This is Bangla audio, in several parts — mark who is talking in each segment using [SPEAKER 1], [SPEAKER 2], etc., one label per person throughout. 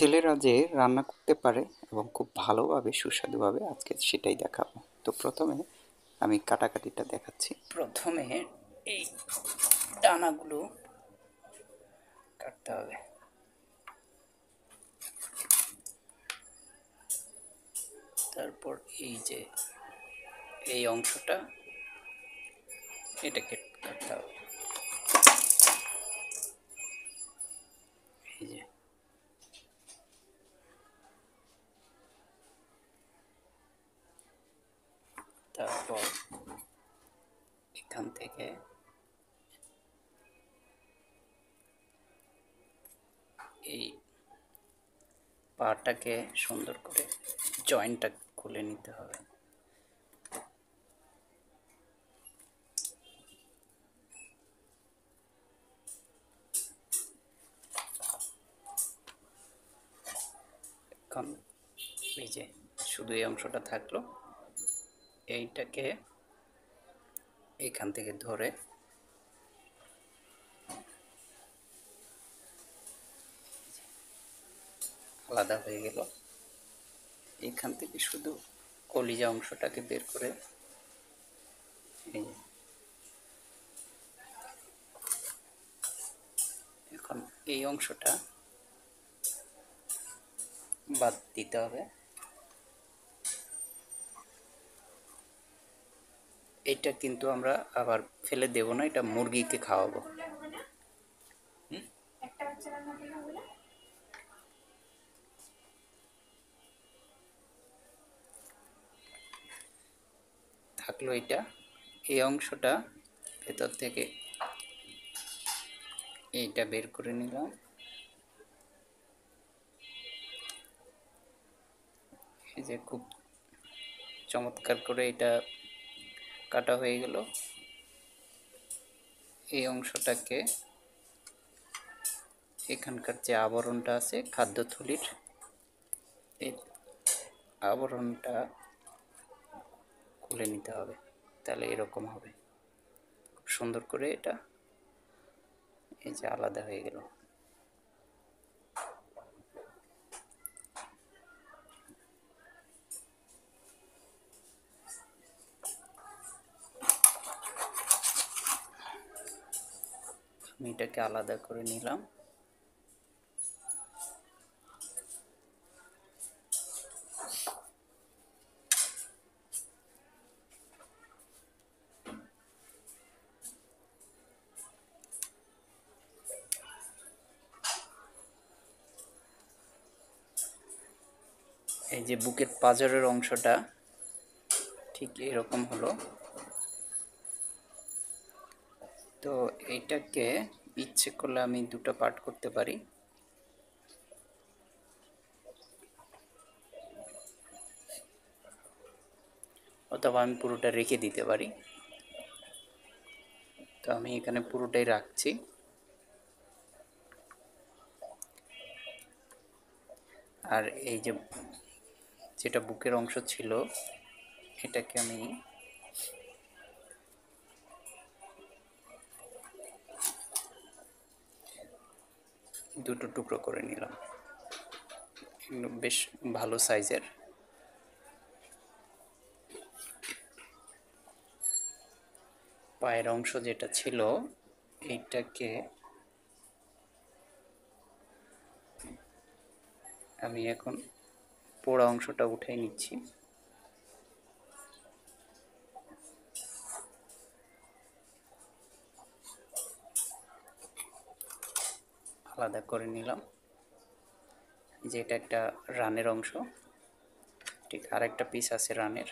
[SPEAKER 1] ছেলেরা যে রান্না করতে পারে এবং খুব ভালোভাবে সুস্বাদুভাবে আজকে সেটাই দেখাবো। তো প্রথমে আমি কাটাকাটিটা দেখাচ্ছি। প্রথমে এই ডানাগুলো কাটতে হবে, তারপর এই যে এই অংশটা এটাকে কাটতে হবে। এই যে তারপর এখান থেকে এই পাটাকে সুন্দর করে জয়েন্টটা খুলে নিতে হবে। এখন এই যে শুধু এই অংশটা থাকলো, এইটাকে এখান থেকে ধরে আলাদা হয়ে গেল। এখান থেকে শুধু কলিজা অংশটাকে বের করে এই এখন এই অংশটা বাদ দিতে হবে। এটা কিন্তু আমরা আবার ফেলে দেব না, এটা মুরগিকে খাওয়াবো। থাকলো এটা, এই অংশটা ভেতর থেকে এইটা বের করে নিলাম। এই যে খুব চমৎকার করে এটা কাটা হয়ে গেল। এই অংশটাকে এখানকার যে আবরণটা আছে খাদ্যথলির, এই আবরণটা খুলে নিতে হবে, তাহলে এরকম হবে। খুব সুন্দর করে এটা এই যে আলাদা হয়ে গেল। আমি এটাকে আলাদা করে নিলাম। এই যে বুকের পাঁজরের অংশটা ঠিক এরকম হলো। তো এইটাকে ইচ্ছে করলে আমি দুটো পার্ট করতে পারি, অথবা আমি পুরোটা রেখে দিতে পারি। তো আমি এখানে পুরোটাই রাখছি। আর এই যে যেটা বুকের অংশ ছিল এটাকে আমি দুটো টুকরো করে নিলাম, বেশ ভালো সাইজের। পায়ের অংশ যেটা ছিল এইটাকে আমি এখন পোড়া অংশটা উঠিয়ে নিচ্ছি। আলাদা করে নিলাম। যে এটা একটা রানের অংশ, ঠিক আর একটা পিস আছে রানের।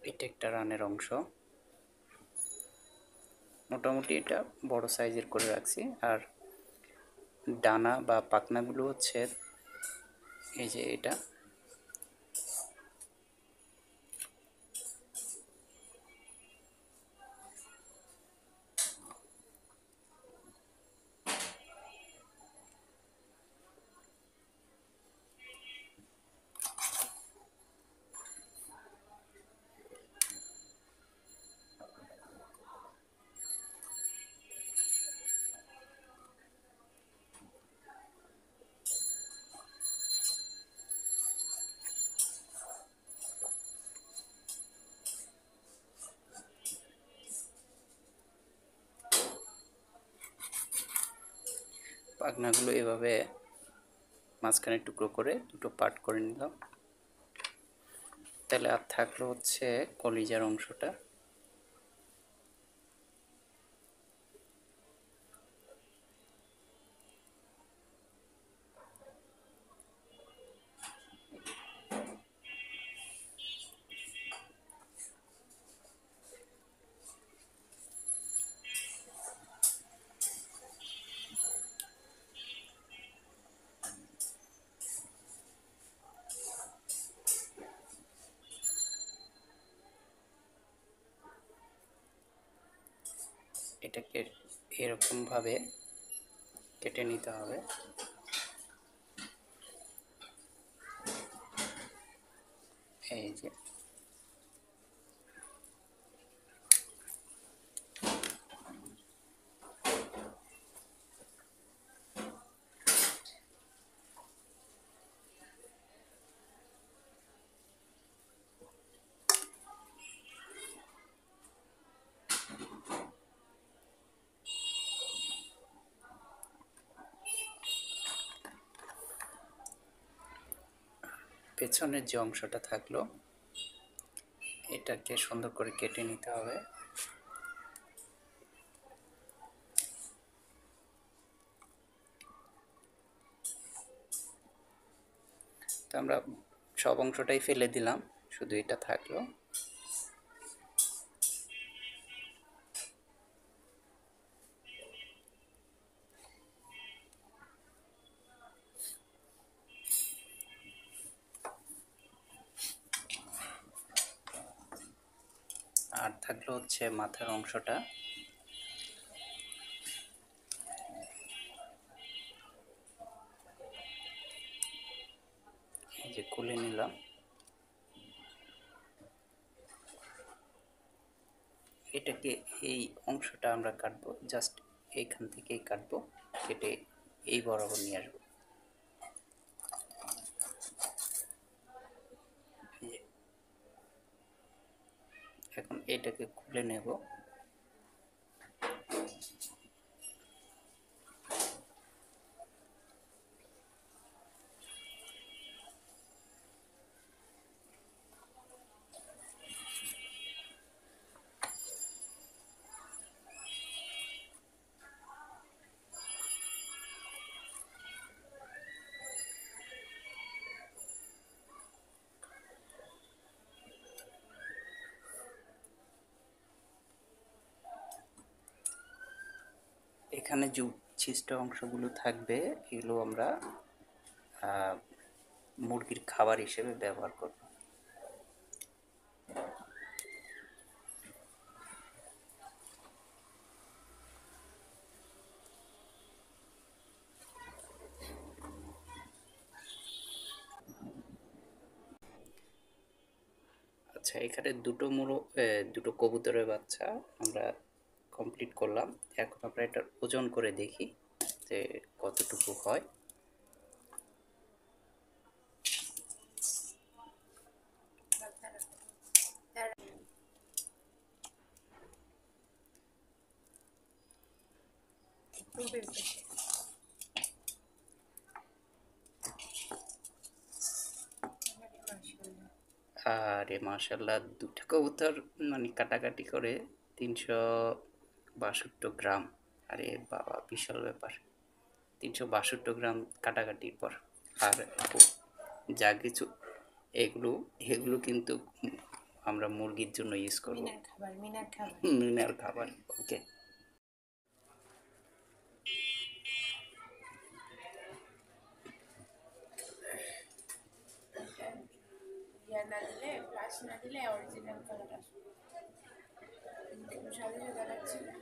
[SPEAKER 1] এটা একটা রানের অংশ, মোটামুটি এটা বড় সাইজের করে রাখছি। আর ডানা বা পাখনাগুলো হচ্ছে এই যে এটা পাখনাগুলো এভাবে মাঝখানে টুকরো করে দুটো পার্ট করে নিলাম। তাহলে আর থাকলো হচ্ছে কলিজার অংশটা। এটাকে এরকমভাবে কেটে নিতে হবে। এই যে পেছনের যে অংশটা থাকলো এটাকে সুন্দর করে কেটে নিতে হবে। তো আমরা সব অংশটাই ফেলে দিলাম, শুধু এটা থাকলো। আর থাকলো হচ্ছে মাথার অংশটা। এই যে খুলে নিলাম। এটাকে এই অংশটা আমরা কাটবো, জাস্ট এইখান থেকেই কাটবো, কেটে এই বরাবর নিয়ে আসবো। এখন এটাকে খুলে নেব। এখানে যে উচ্ছিষ্ট অংশগুলো থাকবে এগুলো আমরা মুরগির খাবার হিসেবে ব্যবহার করব। আচ্ছা, এখানে দুটো কবুতরের বাচ্চা আমরা কমপ্লিট করলাম। এখন আমরা এটার ওজন করে দেখি যে কতটুকু হয়। আরে মাশাল্লাহ, দুটো কবুতর মানে কাটাকাটি করে 362 গ্রাম। আরে বাবা, বিশাল ব্যাপার। 362 গ্রাম কাটাকাটির পর। আর যা কিছু এগুলো এগুলো কিন্তু আমরা মুরগির জন্য ইউজ করব। মিনার খাবার। ওকে।
[SPEAKER 2] না দিলে ফ্লাশ না দিলে অরিজিনাল কালার আসবে। সাদা সাদা লাগছে না।